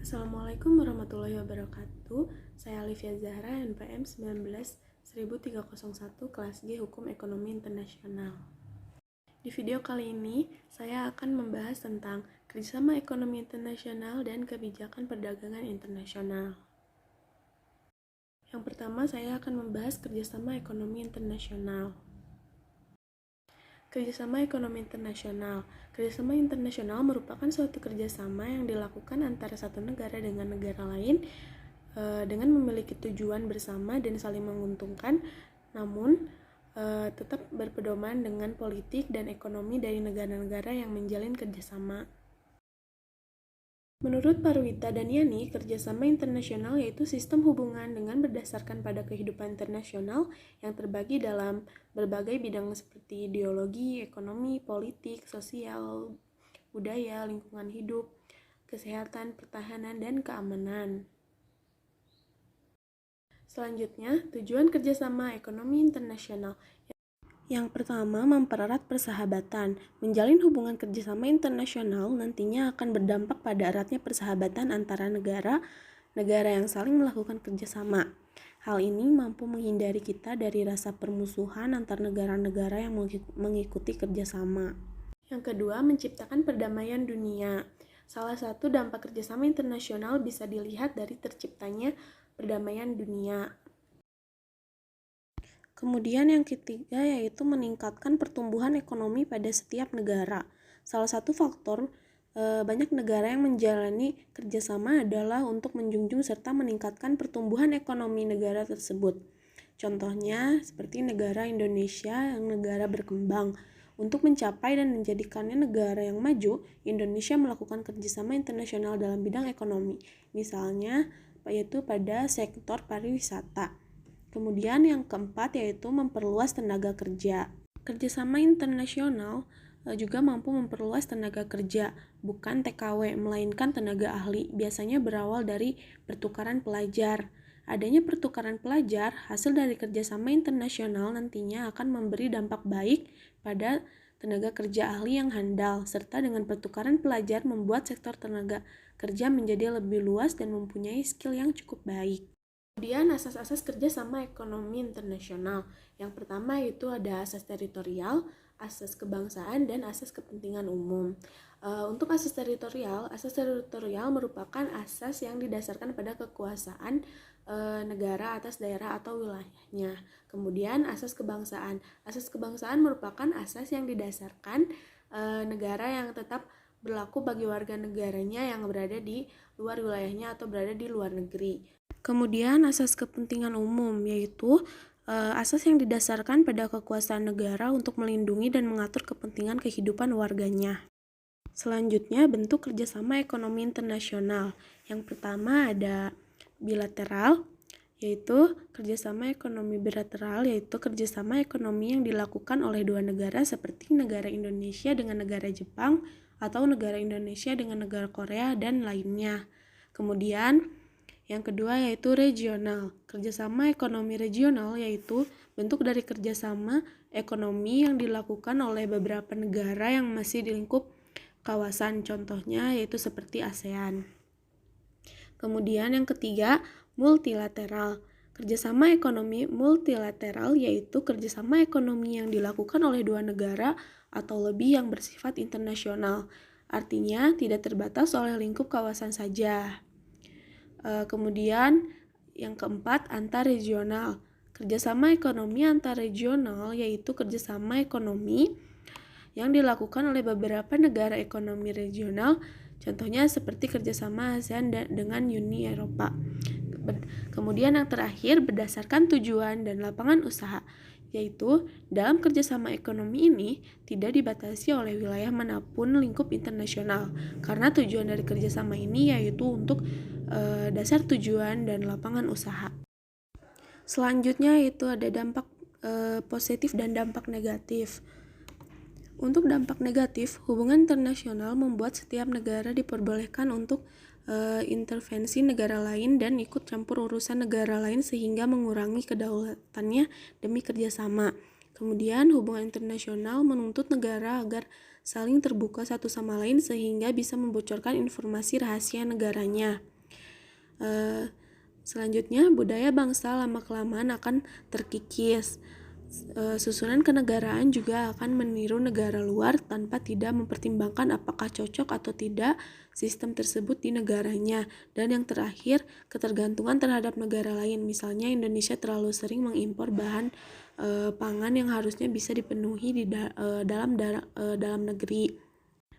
Assalamualaikum warahmatullahi wabarakatuh. Saya Alifia Zahra, NPM 19-10301, kelas G Hukum Ekonomi Internasional. Di video kali ini, saya akan membahas tentang kerjasama ekonomi internasional dan kebijakan perdagangan internasional. Yang pertama, saya akan membahas kerjasama ekonomi internasional. Kerjasama ekonomi internasional. Kerjasama internasional merupakan suatu kerjasama yang dilakukan antara satu negara dengan negara lain dengan memiliki tujuan bersama dan saling menguntungkan, namun tetap berpedoman dengan politik dan ekonomi dari negara-negara yang menjalin kerjasama. Menurut Parwita dan Yani, kerjasama internasional yaitu sistem hubungan dengan berdasarkan pada kehidupan internasional yang terbagi dalam berbagai bidang seperti ideologi, ekonomi, politik, sosial, budaya, lingkungan hidup, kesehatan, pertahanan, dan keamanan. Selanjutnya, tujuan kerjasama ekonomi internasional. Yang pertama, mempererat persahabatan. Menjalin hubungan kerjasama internasional nantinya akan berdampak pada eratnya persahabatan antara negara yang saling melakukan kerjasama. Hal ini mampu menghindari kita dari rasa permusuhan antar negara-negara yang mengikuti kerjasama. Yang kedua, menciptakan perdamaian dunia. Salah satu dampak kerjasama internasional bisa dilihat dari terciptanya perdamaian dunia. Kemudian yang ketiga yaitu meningkatkan pertumbuhan ekonomi pada setiap negara. Salah satu faktor banyak negara yang menjalani kerjasama adalah untuk menjunjung serta meningkatkan pertumbuhan ekonomi negara tersebut. Contohnya seperti negara Indonesia yang negara berkembang. Untuk mencapai dan menjadikannya negara yang maju, Indonesia melakukan kerjasama internasional dalam bidang ekonomi. Misalnya yaitu pada sektor pariwisata. Kemudian yang keempat yaitu memperluas tenaga kerja. Kerjasama internasional juga mampu memperluas tenaga kerja, bukan TKW, melainkan tenaga ahli. Biasanya berawal dari pertukaran pelajar. Adanya pertukaran pelajar, hasil dari kerjasama internasional nantinya akan memberi dampak baik pada tenaga kerja ahli yang handal, serta dengan pertukaran pelajar membuat sektor tenaga kerja menjadi lebih luas dan mempunyai skill yang cukup baik. Kemudian asas-asas kerjasama ekonomi internasional. Yang pertama itu ada asas teritorial, asas kebangsaan, dan asas kepentingan umum. Untuk asas teritorial merupakan asas yang didasarkan pada kekuasaan negara atas daerah atau wilayahnya. Kemudian asas kebangsaan. Asas kebangsaan merupakan asas yang didasarkan negara yang tetap berlaku bagi warga negaranya yang berada di luar wilayahnya atau berada di luar negeri. Kemudian asas kepentingan umum, yaitu asas yang didasarkan pada kekuasaan negara untuk melindungi dan mengatur kepentingan kehidupan warganya. Selanjutnya, bentuk kerjasama ekonomi internasional. Yang pertama ada bilateral, yaitu kerjasama ekonomi bilateral, yaitu kerjasama ekonomi yang dilakukan oleh dua negara seperti negara Indonesia dengan negara Jepang atau negara Indonesia dengan negara Korea dan lainnya. Kemudian yang kedua yaitu regional. Kerjasama ekonomi regional yaitu bentuk dari kerjasama ekonomi yang dilakukan oleh beberapa negara yang masih di lingkup kawasan. Contohnya yaitu seperti ASEAN. Kemudian yang ketiga, multilateral. Kerjasama ekonomi multilateral yaitu kerjasama ekonomi yang dilakukan oleh dua negara atau lebih yang bersifat internasional. Artinya tidak terbatas oleh lingkup kawasan saja. Kemudian yang keempat, antar regional. Kerjasama ekonomi antar regional yaitu kerjasama ekonomi yang dilakukan oleh beberapa negara ekonomi regional, contohnya seperti kerjasama ASEAN dengan Uni Eropa. Kemudian yang terakhir, berdasarkan tujuan dan lapangan usaha, yaitu dalam kerjasama ekonomi ini tidak dibatasi oleh wilayah manapun lingkup internasional, karena tujuan dari kerjasama ini yaitu untuk dasar tujuan dan lapangan usaha. Selanjutnya itu ada dampak positif dan dampak negatif. Untuk dampak negatif, hubungan internasional membuat setiap negara diperbolehkan untuk intervensi negara lain dan ikut campur urusan negara lain sehingga mengurangi kedaulatannya demi kerjasama. Kemudian hubungan internasional menuntut negara agar saling terbuka satu sama lain sehingga bisa membocorkan informasi rahasia negaranya. Selanjutnya, budaya bangsa lama-kelamaan akan terkikis. Susunan kenegaraan juga akan meniru negara luar tanpa tidak mempertimbangkan apakah cocok atau tidak sistem tersebut di negaranya. Dan yang terakhir, ketergantungan terhadap negara lain. Misalnya Indonesia terlalu sering mengimpor bahan pangan yang harusnya bisa dipenuhi di dalam negeri.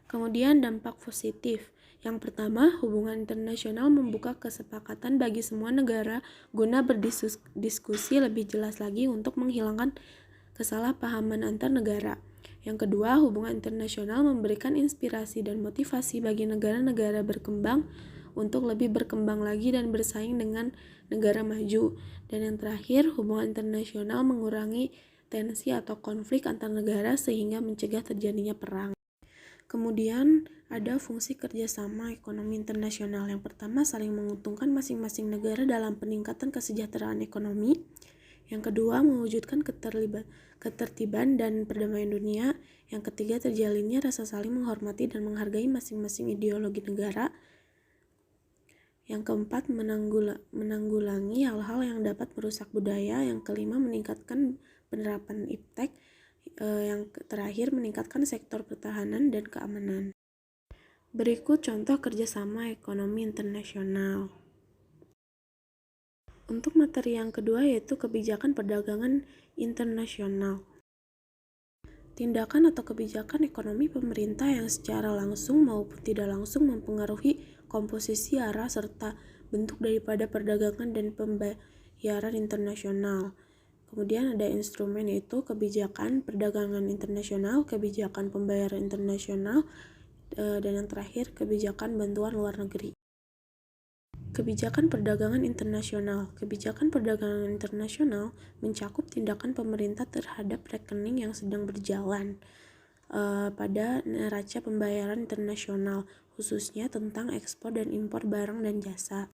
Kemudian dampak positif. Yang pertama, hubungan internasional membuka kesepakatan bagi semua negara guna berdiskusi lebih jelas lagi untuk menghilangkan kesalahpahaman antar negara. Yang kedua, hubungan internasional memberikan inspirasi dan motivasi bagi negara-negara berkembang untuk lebih berkembang lagi dan bersaing dengan negara maju. Dan yang terakhir, hubungan internasional mengurangi tensi atau konflik antar negara sehingga mencegah terjadinya perang. Kemudian ada fungsi kerjasama ekonomi internasional. Yang pertama, saling menguntungkan masing-masing negara dalam peningkatan kesejahteraan ekonomi. Yang kedua, mewujudkan ketertiban dan perdamaian dunia. Yang ketiga, terjalinnya rasa saling menghormati dan menghargai masing-masing ideologi negara. Yang keempat, menanggulangi hal-hal yang dapat merusak budaya. Yang kelima, meningkatkan penerapan iptek. Yang terakhir, meningkatkan sektor pertahanan dan keamanan. Berikut contoh kerjasama ekonomi internasional. Untuk materi yang kedua yaitu kebijakan perdagangan internasional. Tindakan atau kebijakan ekonomi pemerintah yang secara langsung maupun tidak langsung mempengaruhi komposisi, arah, serta bentuk daripada perdagangan dan pembayaran internasional. Kemudian ada instrumen yaitu kebijakan perdagangan internasional, kebijakan pembayaran internasional, dan yang terakhir kebijakan bantuan luar negeri. Kebijakan perdagangan internasional. Kebijakan perdagangan internasional mencakup tindakan pemerintah terhadap rekening yang sedang berjalan pada neraca pembayaran internasional, khususnya tentang ekspor dan impor barang dan jasa.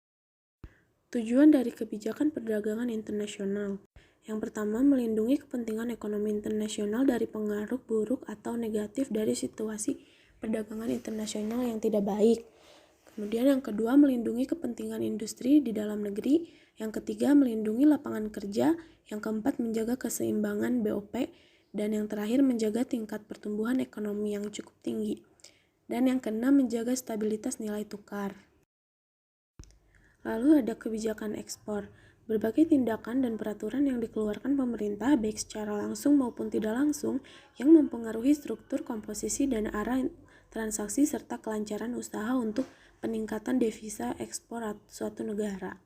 Tujuan dari kebijakan perdagangan internasional. Yang pertama, melindungi kepentingan ekonomi internasional dari pengaruh buruk atau negatif dari situasi perdagangan internasional yang tidak baik. Kemudian yang kedua, melindungi kepentingan industri di dalam negeri. Yang ketiga, melindungi lapangan kerja. Yang keempat, menjaga keseimbangan BOP. Dan yang terakhir, menjaga tingkat pertumbuhan ekonomi yang cukup tinggi. Dan yang keenam, menjaga stabilitas nilai tukar. Lalu ada kebijakan ekspor. Berbagai tindakan dan peraturan yang dikeluarkan pemerintah baik secara langsung maupun tidak langsung yang mempengaruhi struktur, komposisi, dan arah transaksi serta kelancaran usaha untuk peningkatan devisa ekspor suatu negara.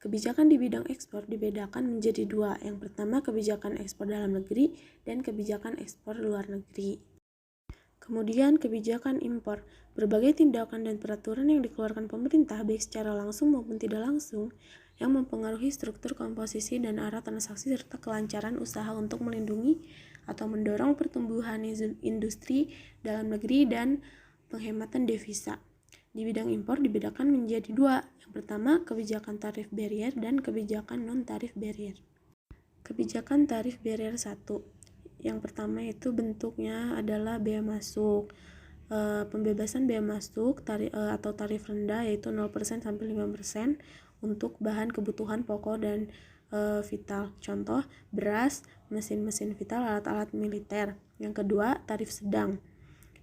Kebijakan di bidang ekspor dibedakan menjadi dua. Yang pertama, kebijakan ekspor dalam negeri dan kebijakan ekspor luar negeri. Kemudian kebijakan impor. Berbagai tindakan dan peraturan yang dikeluarkan pemerintah baik secara langsung maupun tidak langsung yang mempengaruhi struktur, komposisi, dan arah transaksi serta kelancaran usaha untuk melindungi atau mendorong pertumbuhan industri dalam negeri dan penghematan devisa. Di bidang impor dibedakan menjadi dua. Yang pertama, kebijakan tarif barrier dan kebijakan non-tarif barrier. Kebijakan tarif barrier 1. Yang pertama itu bentuknya adalah bea masuk. Pembebasan bea masuk atau tarif rendah yaitu 0% sampai 5% untuk bahan kebutuhan pokok dan vital. Contoh, beras, mesin-mesin vital, alat-alat militer. Yang kedua, tarif sedang.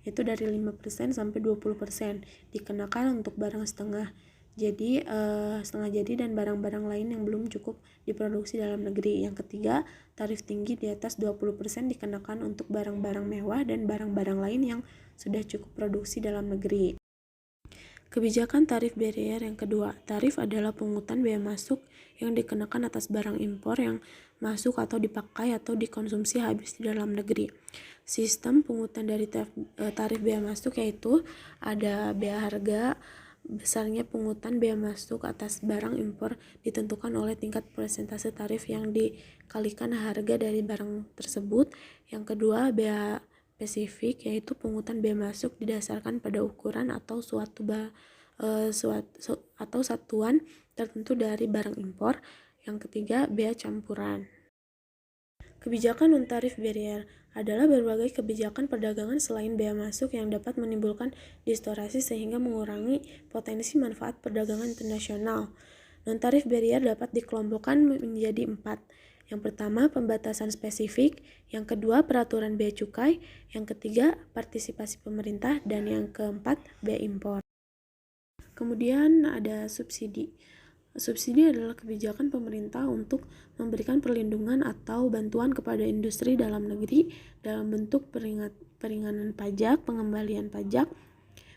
Itu dari 5% sampai 20% dikenakan untuk barang setengah jadi dan barang-barang lain yang belum cukup diproduksi dalam negeri. Yang ketiga, tarif tinggi di atas 20% dikenakan untuk barang-barang mewah dan barang-barang lain yang sudah cukup produksi dalam negeri. Kebijakan tarif barrier yang kedua. Tarif adalah pungutan bea masuk yang dikenakan atas barang impor yang masuk atau dipakai atau dikonsumsi habis di dalam negeri. Sistem pungutan dari tarif bea masuk yaitu ada bea harga. Besarnya pungutan bea masuk atas barang impor ditentukan oleh tingkat persentase tarif yang dikalikan harga dari barang tersebut. Yang kedua, bea spesifik yaitu pungutan bea masuk didasarkan pada ukuran atau satuan tertentu dari barang impor. Yang ketiga, bea campuran. Kebijakan non-tarif barrier adalah berbagai kebijakan perdagangan selain bea masuk yang dapat menimbulkan distorsi sehingga mengurangi potensi manfaat perdagangan internasional. Non-tarif barrier dapat dikelompokkan menjadi 4. Yang pertama, pembatasan spesifik. Yang kedua, peraturan bea cukai. Yang ketiga, partisipasi pemerintah. Dan yang keempat, bea impor. Kemudian ada subsidi. Subsidi adalah kebijakan pemerintah untuk memberikan perlindungan atau bantuan kepada industri dalam negeri dalam bentuk peringanan pajak, pengembalian pajak,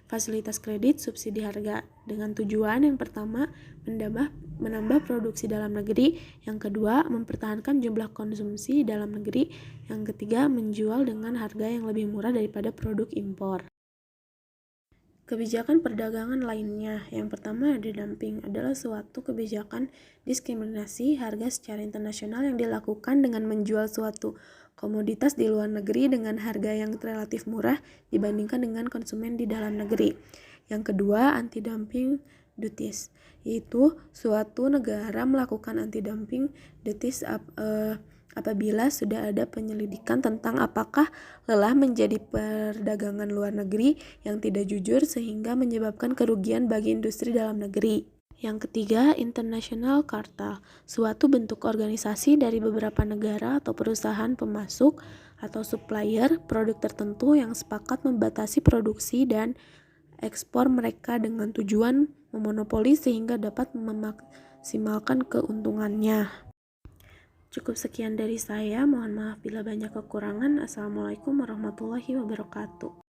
fasilitas kredit, subsidi harga, dengan tujuan yang pertama menambah produksi dalam negeri, yang kedua mempertahankan jumlah konsumsi dalam negeri, yang ketiga menjual dengan harga yang lebih murah daripada produk impor. Kebijakan perdagangan lainnya, yang pertama ada dumping, adalah suatu kebijakan diskriminasi harga secara internasional yang dilakukan dengan menjual suatu komoditas di luar negeri dengan harga yang relatif murah dibandingkan dengan konsumen di dalam negeri. Yang kedua, anti-dumping duties, yaitu suatu negara melakukan anti-dumping duties apabila sudah ada penyelidikan tentang apakah lelah menjadi perdagangan luar negeri yang tidak jujur sehingga menyebabkan kerugian bagi industri dalam negeri. Yang ketiga, international cartel, suatu bentuk organisasi dari beberapa negara atau perusahaan pemasok atau supplier produk tertentu yang sepakat membatasi produksi dan ekspor mereka dengan tujuan memonopoli sehingga dapat memaksimalkan keuntungannya. Cukup sekian dari saya, mohon maaf bila banyak kekurangan. Assalamualaikum warahmatullahi wabarakatuh.